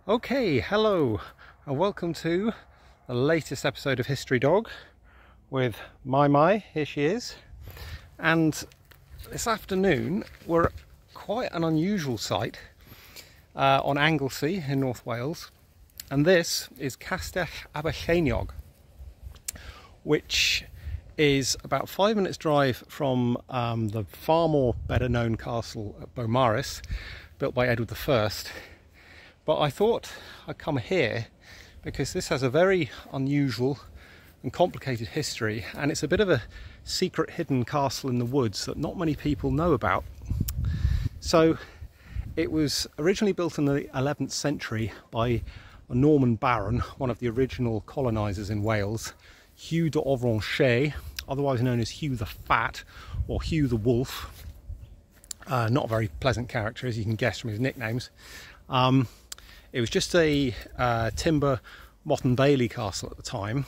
Okay, hello and welcome to the latest episode of History Dog with Mai, here she is. And this afternoon we're at quite an unusual site on Anglesey in North Wales, and this is Castell Aberlleiniog, which is about 5 minutes drive from the far more better known castle at Beaumaris, built by Edward I. But I thought I'd come here because this has a very unusual and complicated history, and it's a bit of a secret hidden castle in the woods that not many people know about. So it was originally built in the 11th century by a Norman baron, one of the original colonisers in Wales, Hugh d'Ovranche, otherwise known as Hugh the Fat or Hugh the Wolf. Not a very pleasant character, as you can guess from his nicknames. It was just a timber Motte and Bailey castle at the time.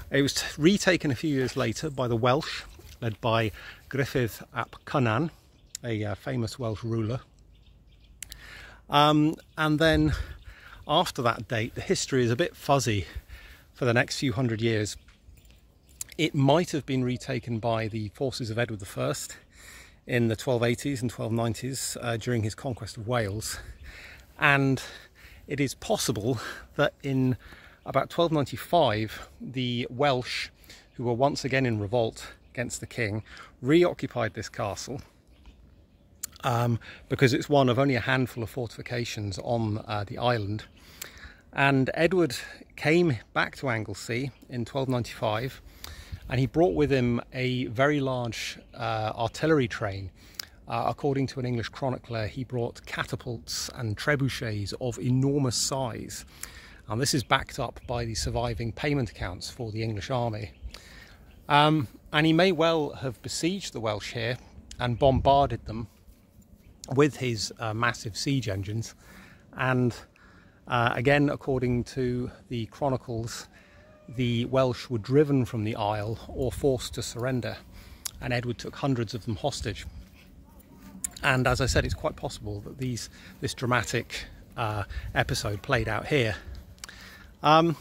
It was retaken a few years later by the Welsh, led by Gruffydd ap Cynan, a famous Welsh ruler. And then after that date, the history is a bit fuzzy for the next few hundred years. It might have been retaken by the forces of Edward I in the 1280s and 1290s during his conquest of Wales. And it is possible that in about 1295, the Welsh, who were once again in revolt against the king, reoccupied this castle because it's one of only a handful of fortifications on the island. And Edward came back to Anglesey in 1295, and he brought with him a very large artillery train. According to an English chronicler, he brought catapults and trebuchets of enormous size. And this is backed up by the surviving payment accounts for the English army. And he may well have besieged the Welsh here and bombarded them with his massive siege engines. And again, according to the chronicles, the Welsh were driven from the Isle or forced to surrender, and Edward took hundreds of them hostage. And as I said, it's quite possible that this dramatic episode played out here. And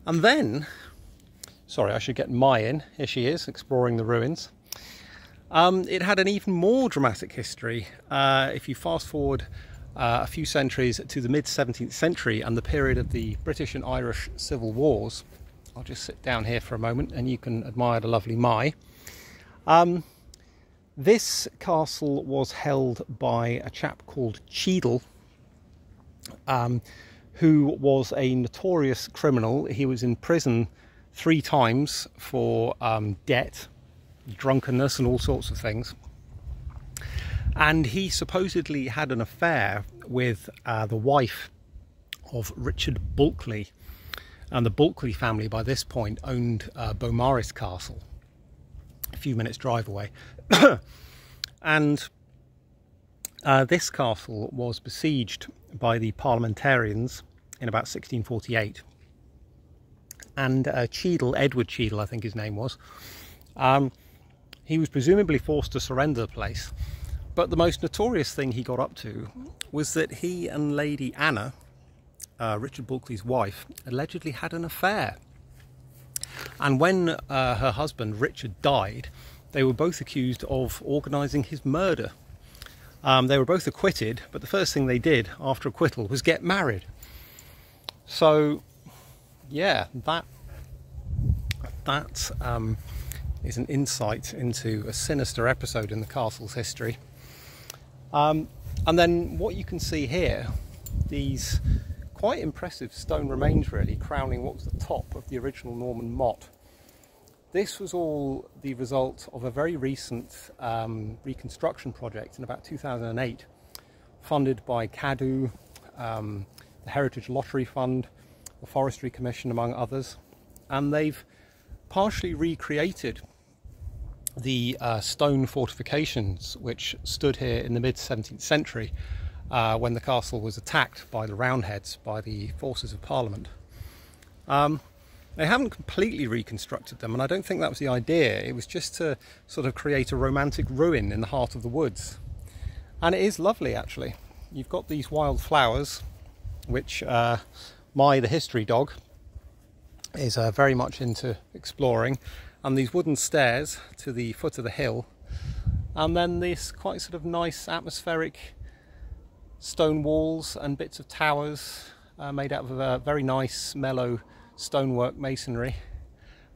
then, sorry, I should get Mai in. Here she is, exploring the ruins. It had an even more dramatic history. If you fast forward a few centuries to the mid-17th century and the period of the British and Irish Civil Wars. I'll just sit down here for a moment and you can admire the lovely Mai. This castle was held by a chap called Cheadle, who was a notorious criminal. He was in prison 3 times for debt, drunkenness and all sorts of things. And he supposedly had an affair with the wife of Richard Bulkley. And the Bulkley family by this point owned Beaumaris Castle, a few minutes drive away. And this castle was besieged by the parliamentarians in about 1648. And Cheadle, Edward Cheadle I think his name was, he was presumably forced to surrender the place. But the most notorious thing he got up to was that he and Lady Anna, Richard Bulkley's wife, allegedly had an affair. And when her husband Richard died, they were both accused of organising his murder. They were both acquitted, but the first thing they did after acquittal was get married. So yeah, that is an insight into a sinister episode in the castle's history. And then what you can see here, these quite impressive stone remains really crowning what was the top of the original Norman motte. This was all the result of a very recent reconstruction project in about 2008, funded by CADU, the Heritage Lottery Fund, the Forestry Commission, among others. And they've partially recreated the stone fortifications which stood here in the mid-17th century when the castle was attacked by the Roundheads, by the forces of Parliament. They haven't completely reconstructed them, and I don't think that was the idea. It was just to sort of create a romantic ruin in the heart of the woods. And it is lovely, actually. You've got these wild flowers which Mai the History Dog is very much into exploring, and these wooden stairs to the foot of the hill, and then this quite sort of nice atmospheric stone walls and bits of towers made out of a very nice mellow stonework masonry.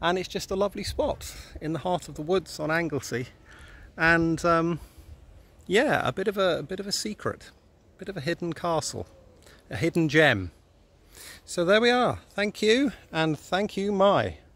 And it's just a lovely spot in the heart of the woods on Anglesey, and yeah, a bit of a secret, a bit of a hidden castle, a hidden gem. So there we are. Thank you, and thank you, Mai.